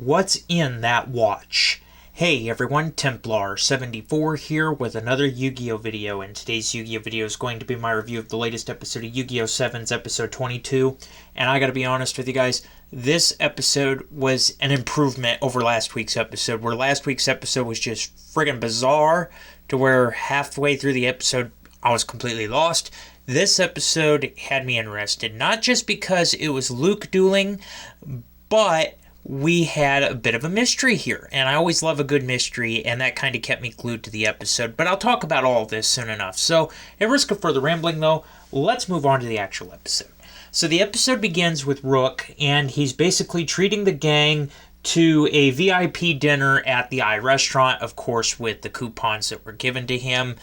what's in that watch? Hey everyone, Templar74 here with another Yu-Gi-Oh video, and today's Yu-Gi-Oh video is going to be my review of the latest episode of Yu-Gi-Oh! 7's episode 22, and I gotta be honest with you guys, this episode was an improvement over last week's episode, where last week's episode was just friggin' bizarre, to where halfway through the episode I was completely lost. This episode had me interested, not just because it was Luke dueling, but we had a bit of a mystery here, and I always love a good mystery, and that kind of kept me glued to the episode, but I'll talk about all of this soon enough. So, at risk of further rambling though, let's move on to the actual episode. So the episode begins with Rook, and he's basically treating the gang to a VIP dinner at the iRestaurant, of course with the coupons that were given to him.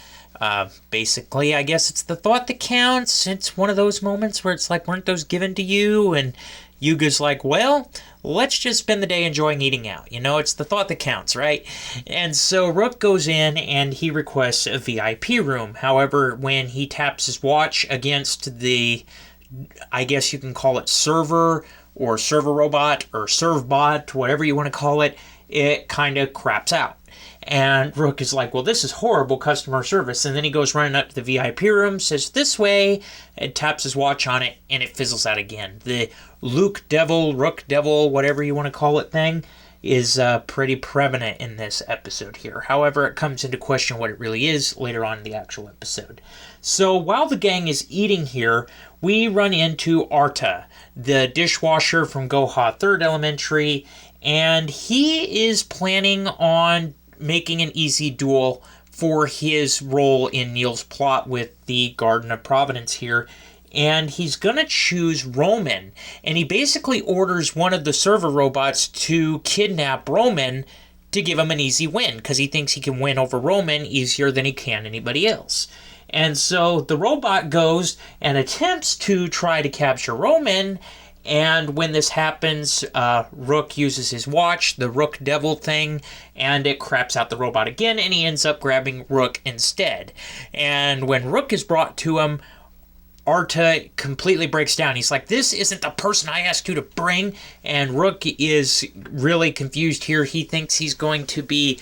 Basically, I guess it's the thought that counts. It's one of those moments where it's like, weren't those given to you? And Yuga's like, well, let's just spend the day enjoying eating out. You know, it's the thought that counts, right? And so Rook goes in and he requests a VIP room. However, when he taps his watch against the, I guess you can call it server or server robot or servbot, whatever you want to call it, it kind of craps out. And Rook is like, well, this is horrible customer service. And then he goes running up to the VIP room, says, this way, and taps his watch on it, and it fizzles out again. The Luke Devil, Rook Devil, whatever you want to call it thing, is pretty prevalent in this episode here. However, it comes into question what it really is later on in the actual episode. So while the gang is eating here, we run into Arta, the dishwasher from Goha 3rd Elementary, and he is planning on making an easy duel for his role in Neil's plot with the Garden of Providence here. And he's going to choose Roman. And he basically orders one of the server robots to kidnap Roman to give him an easy win, because he thinks he can win over Roman easier than he can anybody else. And so the robot goes and attempts to try to capture Roman. And when this happens, Rook uses his watch, the Rook Devil thing, and it craps out the robot again, and he ends up grabbing Rook instead. And when Rook is brought to him, Arta completely breaks down. He's like, this isn't the person I asked you to bring. And Rook is really confused here. He thinks he's going to be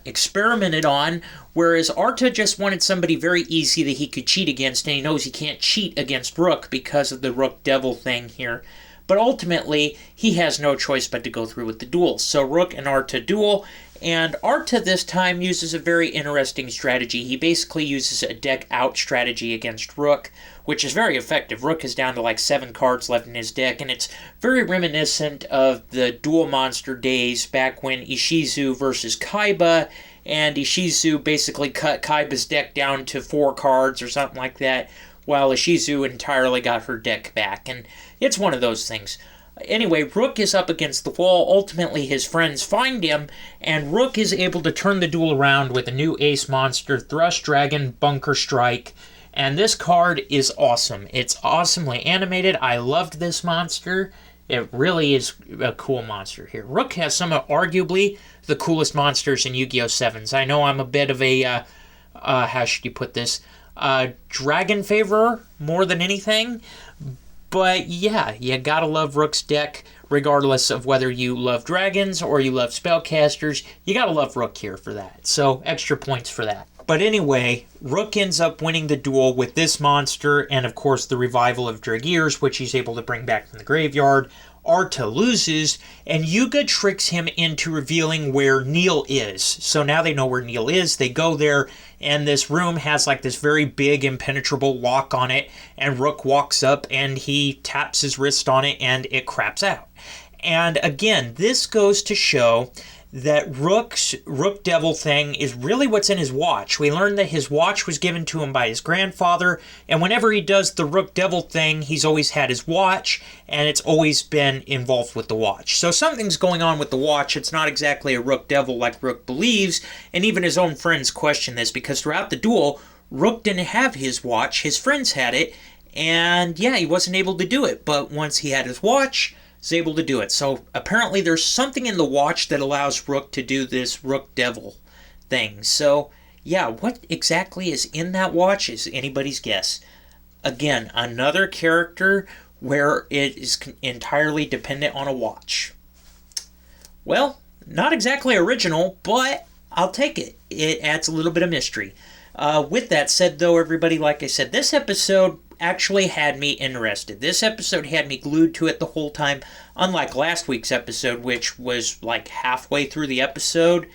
experimented on, whereas Arta just wanted somebody very easy that he could cheat against, and he knows he can't cheat against Rook because of the Rook Devil thing here. But ultimately, he has no choice but to go through with the duel. So Rook and Arta duel, and Arta this time uses a very interesting strategy. He basically uses a deck out strategy against Rook, which is very effective. Rook is down to like 7 cards left in his deck, and it's very reminiscent of the Duel Monster days back when Ishizu versus Kaiba, and Ishizu basically cut Kaiba's deck down to 4 cards or something like that, while Ishizu entirely got her deck back, and it's one of those things. Anyway, Rook is up against the wall. Ultimately, his friends find him, and Rook is able to turn the duel around with a new ace monster, Thrust Dragon Bunker Strike. And this card is awesome. It's awesomely animated. I loved this monster. It really is a cool monster here. Rook has some of arguably the coolest monsters in Yu-Gi-Oh! 7s. I know I'm a bit of a, how should you put this, dragon favorer more than anything. But yeah, you gotta love Rook's deck, regardless of whether you love dragons or you love spellcasters. You gotta love Rook here for that. So extra points for that. But anyway, Rook ends up winning the duel with this monster, and of course the revival of Dragears, which he's able to bring back from the graveyard. Arta loses, and Yuga tricks him into revealing where Neil is. So now they know where Neil is. They go there, and this room has like this very big impenetrable lock on it, and Rook walks up and he taps his wrist on it and it craps out. And again, this goes to show that Rook's Rook Devil thing is really what's in his watch. We learned that his watch was given to him by his grandfather, and whenever he does the Rook Devil thing, he's always had his watch, and it's always been involved with the watch. So something's going on with the watch. It's not exactly a Rook Devil like Rook believes, and even his own friends question this, because throughout the duel, Rook didn't have his watch, his friends had it, and yeah, he wasn't able to do it, but once he had his watch, is able to do it. So apparently there's something in the watch that allows Rook to do this Rook Devil thing. So yeah, what exactly is in that watch is anybody's guess. Again, another character where it is entirely dependent on a watch. Well, not exactly original, but I'll take it. It adds a little bit of mystery. With that said, though, everybody, like I said, this episode actually had me interested. This episode had me glued to it the whole time, unlike last week's episode, which was like halfway through the episode.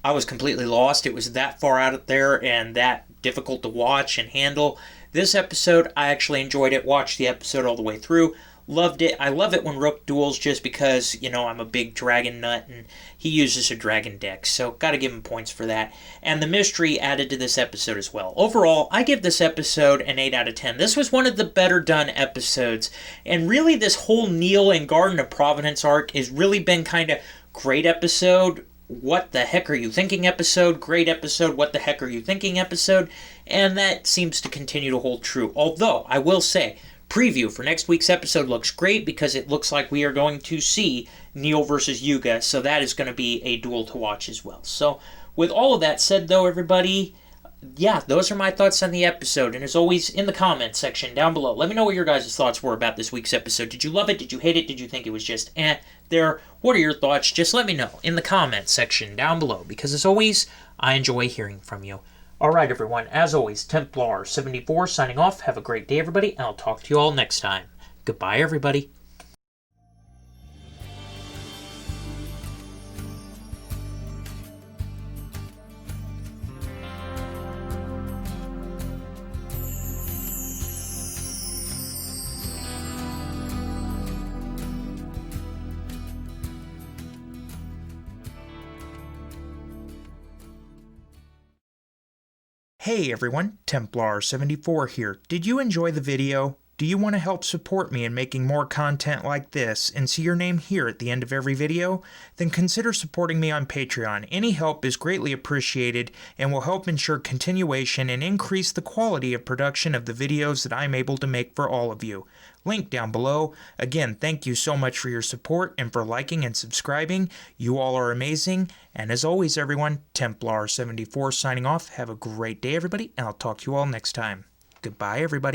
I was completely lost. It was that far out there and that difficult to watch and handle. This episode, I actually enjoyed it. Watched the episode all the way through. Loved it. I love it when Rook duels just because, I'm a big dragon nut and he uses a dragon deck. So, gotta give him points for that. And the mystery added to this episode as well. Overall, I give this episode an 8 out of 10. This was one of the better done episodes. And really, this whole Neil and Garden of Providence arc has really been kind of great episode. What the heck are you thinking episode? Great episode. What the heck are you thinking episode? And that seems to continue to hold true. Although, I will say, preview for next week's episode looks great because it looks like we are going to see Neil versus Yuga, so that is going to be a duel to watch as well. So, with all of that said, though, everybody, yeah, those are my thoughts on the episode. And as always, in the comment section down below, let me know what your guys' thoughts were about this week's episode. Did you love it? Did you hate it? Did you think it was just there? What are your thoughts? Just let me know in the comment section down below, because as always, I enjoy hearing from you. Alright, everyone, as always, Templar74 signing off. Have a great day, everybody, and I'll talk to you all next time. Goodbye, everybody. Hey everyone, Templar74 here. Did you enjoy the video? Do you want to help support me in making more content like this and see your name here at the end of every video? Then consider supporting me on Patreon. Any help is greatly appreciated and will help ensure continuation and increase the quality of production of the videos that I'm able to make for all of you. Link down below. Again, thank you so much for your support and for liking and subscribing. You all are amazing. And as always, everyone, Templar74 signing off. Have a great day, everybody, and I'll talk to you all next time. Goodbye, everybody.